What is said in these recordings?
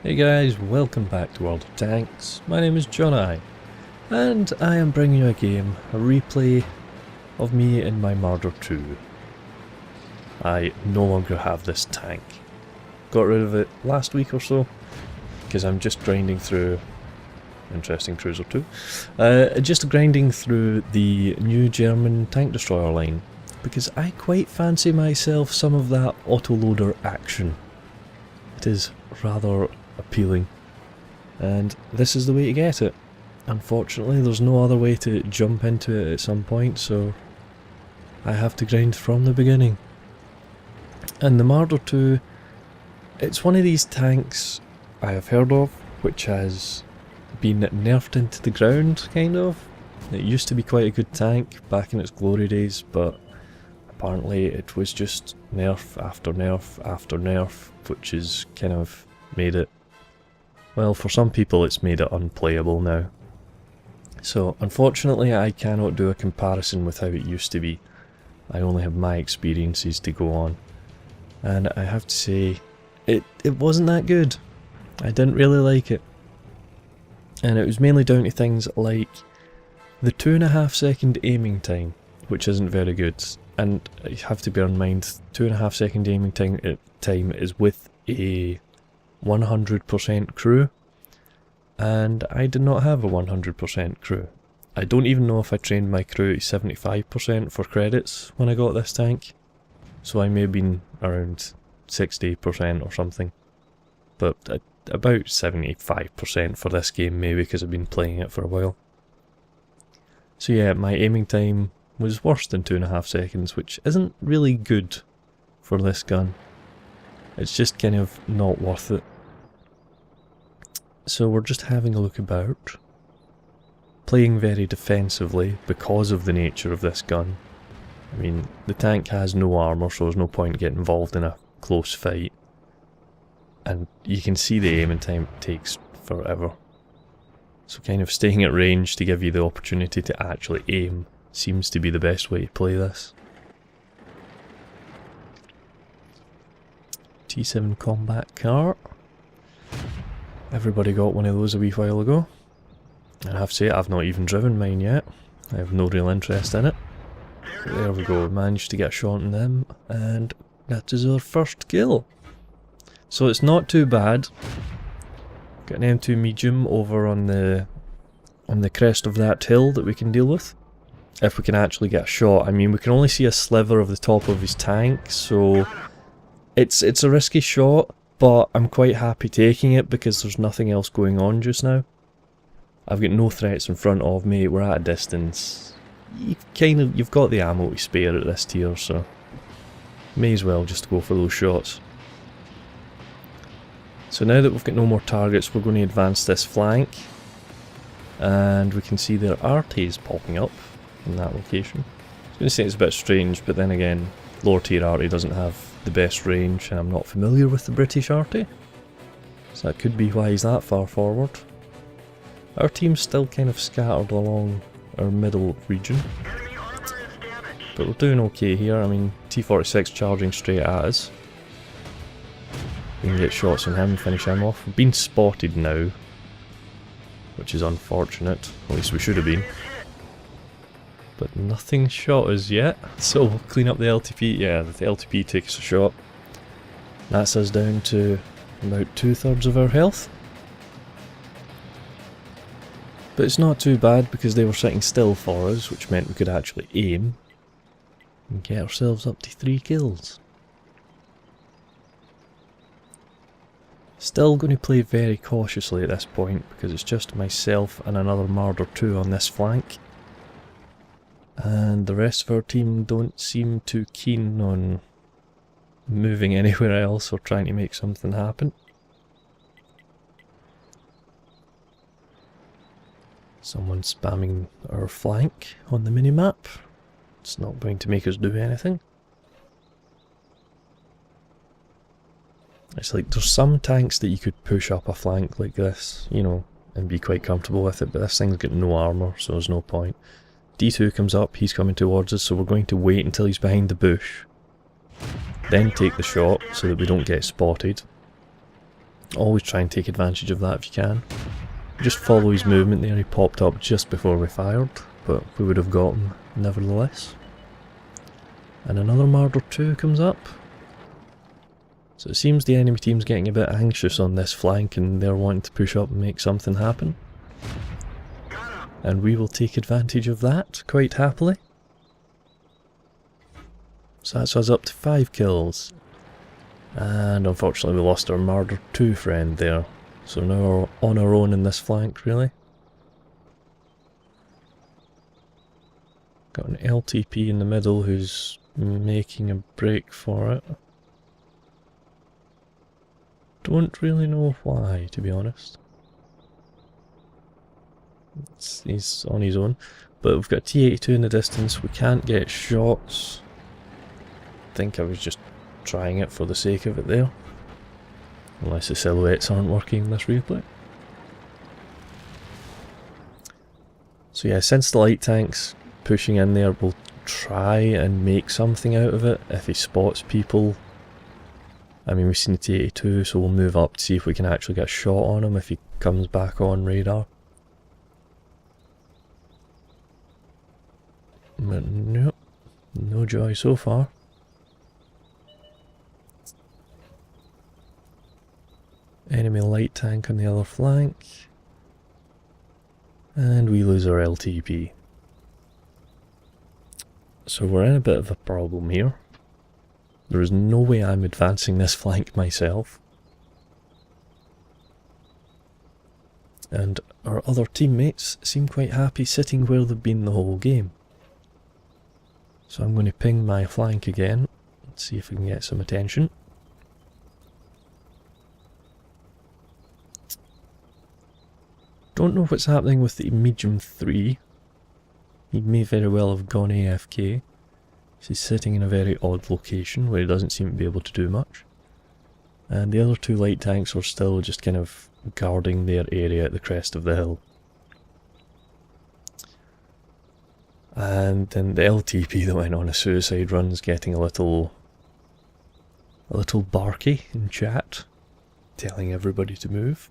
Hey guys, welcome back to World of Tanks. My name is John I, and I am bringing you a game, a replay of me in my Marder II. I no longer have this tank. Got rid of it last week or so, because I'm just grinding through, interesting cruiser too, just grinding through the new German tank destroyer line, because I quite fancy myself some of that autoloader action. It is rather appealing, and this is the way to get it. Unfortunately, there's no other way to jump into it at some point, so I have to grind from the beginning. And the Marder II, it's one of these tanks I have heard of, which has been nerfed into the ground, kind of. It used to be quite a good tank back in its glory days, but apparently it was just nerf after nerf after nerf, which has kind of made it, well, for some people it's made it unplayable now. So unfortunately I cannot do a comparison with how it used to be. I only have my experiences to go on, and I have to say it wasn't that good. I didn't really like it, and it was mainly down to things like the 2.5 second aiming time, which isn't very good. And you have to bear in mind, 2.5 second aiming time is with a 100% crew, and I did not have a 100% crew. I don't even know if I trained my crew to 75% for credits when I got this tank, so I may have been around 60% or something, but about 75% for this game maybe, because I've been playing it for a while. So yeah, my aiming time was worse than 2.5 seconds, which isn't really good for this gun. It's just kind of not worth it. So we're just having a look about, playing very defensively because of the nature of this gun. I mean, the tank has no armour, so there's no point getting involved in a close fight. And you can see the aiming time takes forever. So kind of staying at range to give you the opportunity to actually aim seems to be the best way to play this. T7 combat car. Everybody got one of those a wee while ago. And I have to say, I've not even driven mine yet. I have no real interest in it. But there we go, managed to get a shot on them, and that is our first kill. So it's not too bad. Got an M2 medium over on the crest of that hill that we can deal with. If we can actually get a shot. I mean, we can only see a sliver of the top of his tank, so it's a risky shot, but I'm quite happy taking it because there's nothing else going on just now. I've got no threats in front of me, we're at a distance. You've got the ammo to spare at this tier, so may as well just go for those shots. So now that we've got no more targets, we're going to advance this flank, and we can see their arties popping up in that location. I was going to say it's a bit strange, but then again, lower tier arty doesn't have the best range, and I'm not familiar with the British arty, so that could be why he's that far forward. Our team's still kind of scattered along our middle region, but we're doing okay here. I mean, T-46 charging straight at us. We can get shots on him and finish him off. We've been spotted now, which is unfortunate. At least we should have been. But nothing shot us yet, so we'll clean up the LTP. Yeah, the LTP takes a shot. That's us down to about 2/3 of our health. But it's not too bad because they were sitting still for us, which meant we could actually aim and get ourselves up to 3 kills. Still going to play very cautiously at this point because it's just myself and another Marder II on this flank. And the rest of our team don't seem too keen on moving anywhere else or trying to make something happen. Someone spamming our flank on the minimap. It's not going to make us do anything. It's like there's some tanks that you could push up a flank like this, you know, and be quite comfortable with it, but this thing's got no armour, so there's no point. D2 comes up, he's coming towards us, so we're going to wait until he's behind the bush. Then take the shot so that we don't get spotted. Always try and take advantage of that if you can. Just follow his movement there. He popped up just before we fired, but we would have got him nevertheless. And another Marder II comes up. So it seems the enemy team's getting a bit anxious on this flank and they're wanting to push up and make something happen. And we will take advantage of that quite happily. So that's us up to 5 kills. And unfortunately we lost our Marder II friend there. So now we're on our own in this flank really. Got an LTP in the middle who's making a break for it. Don't really know why, to be honest. He's on his own. But we've got T-82 in the distance. We can't get shots. I think I was just trying it for the sake of it there. Unless the silhouettes aren't working in this replay. So yeah, since the light tank's pushing in there, we'll try and make something out of it if he spots people. I mean, we've seen the T-82, so we'll move up to see if we can actually get a shot on him if he comes back on radar. But nope, no joy so far. Enemy light tank on the other flank. And we lose our LTP. So we're in a bit of a problem here. There is no way I'm advancing this flank myself. And our other teammates seem quite happy sitting where they've been the whole game. So I'm going to ping my flank again and see if we can get some attention. Don't know what's happening with the medium 3. He may very well have gone AFK. He's sitting in a very odd location where he doesn't seem to be able to do much. And the other 2 light tanks are still just kind of guarding their area at the crest of the hill. And then the LTP that went on a suicide run is getting a little barky in chat, telling everybody to move.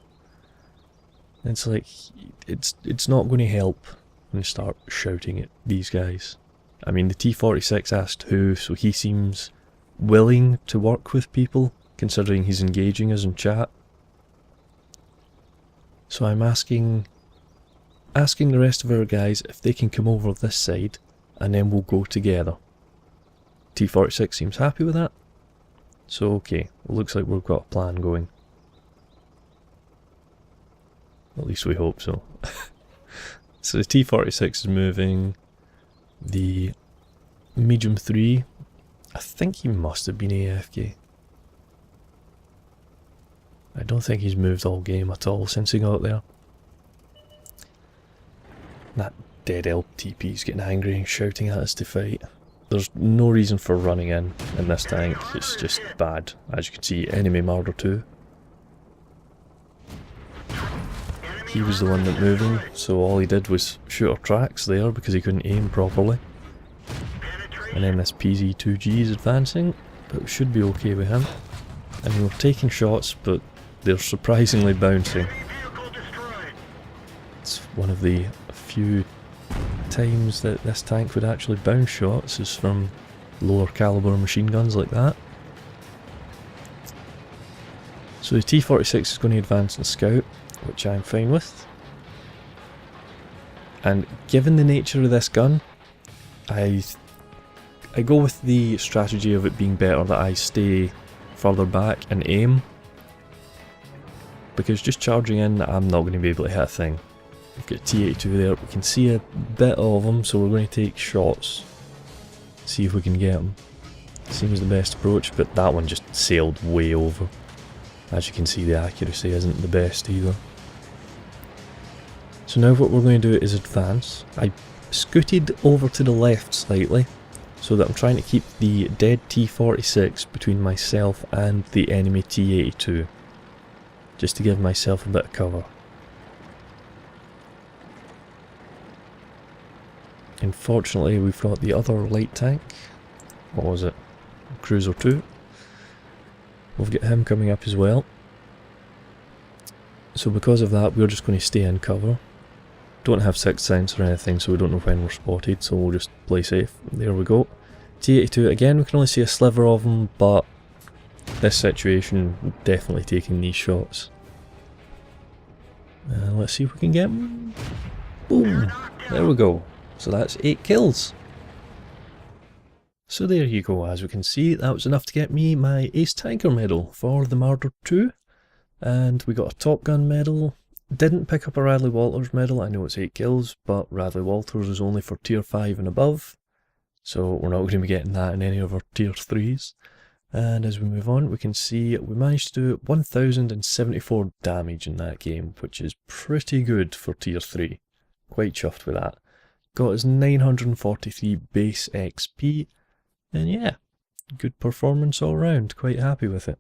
And it's like, it's not going to help when you start shouting at these guys. I mean, the T-46 asked who, so he seems willing to work with people, considering he's engaging us in chat. So I'm asking the rest of our guys if they can come over this side, and then we'll go together. T-46 seems happy with that. So okay, it looks like we've got a plan going. At least we hope so. So the T-46 is moving. The medium 3, I think he must have been AFK. I don't think he's moved all game at all since he got there. That dead LTP's getting angry and shouting at us to fight. There's no reason for running in this tank, it's just bad. As you can see, enemy Marder II. He was the one that moving, so all he did was shoot our tracks there because he couldn't aim properly. And then this PZ-2G is advancing, but we should be okay with him. I mean, we're taking shots, but they're surprisingly bouncing. It's one of the few times that this tank would actually bounce shots, is from lower caliber machine guns like that. So the T-46 is going to advance and scout, which I'm fine with. And given the nature of this gun, I go with the strategy of it being better that I stay further back and aim. Because just charging in, I'm not going to be able to hit a thing. We've got T-82 there, we can see a bit of them, so we're going to take shots. See if we can get them. Seems the best approach, but that one just sailed way over. As you can see, the accuracy isn't the best either. So now what we're going to do is advance. I scooted over to the left slightly, so that I'm trying to keep the dead T-46 between myself and the enemy T-82. Just to give myself a bit of cover. Unfortunately, we've got the other light tank. What was it? Cruiser 2. We've got him coming up as well. So because of that, we're just going to stay in cover. Don't have sixth sense or anything, so we don't know when we're spotted, so we'll just play safe. There we go. T-82, again, we can only see a sliver of them, but this situation, definitely taking these shots. Let's see if we can get them. Boom! There we go. So that's 8 kills. So there you go, as we can see, that was enough to get me my Ace Tanker medal for the Marder II. And we got a Top Gun medal. Didn't pick up a Radley Walters medal. I know it's 8 kills, but Radley Walters is only for tier 5 and above. So we're not going to be getting that in any of our tier 3s. And as we move on, we can see we managed to do 1074 damage in that game, which is pretty good for tier 3. Quite chuffed with that. Got us 943 base XP. And yeah, good performance all round. Quite happy with it.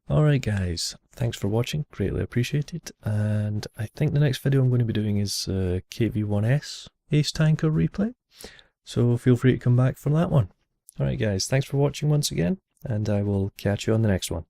Alright guys, thanks for watching, greatly appreciated, and I think the next video I'm going to be doing is KV-1S Ace Tanker replay, so feel free to come back for that one. Alright guys, thanks for watching once again, and I will catch you on the next one.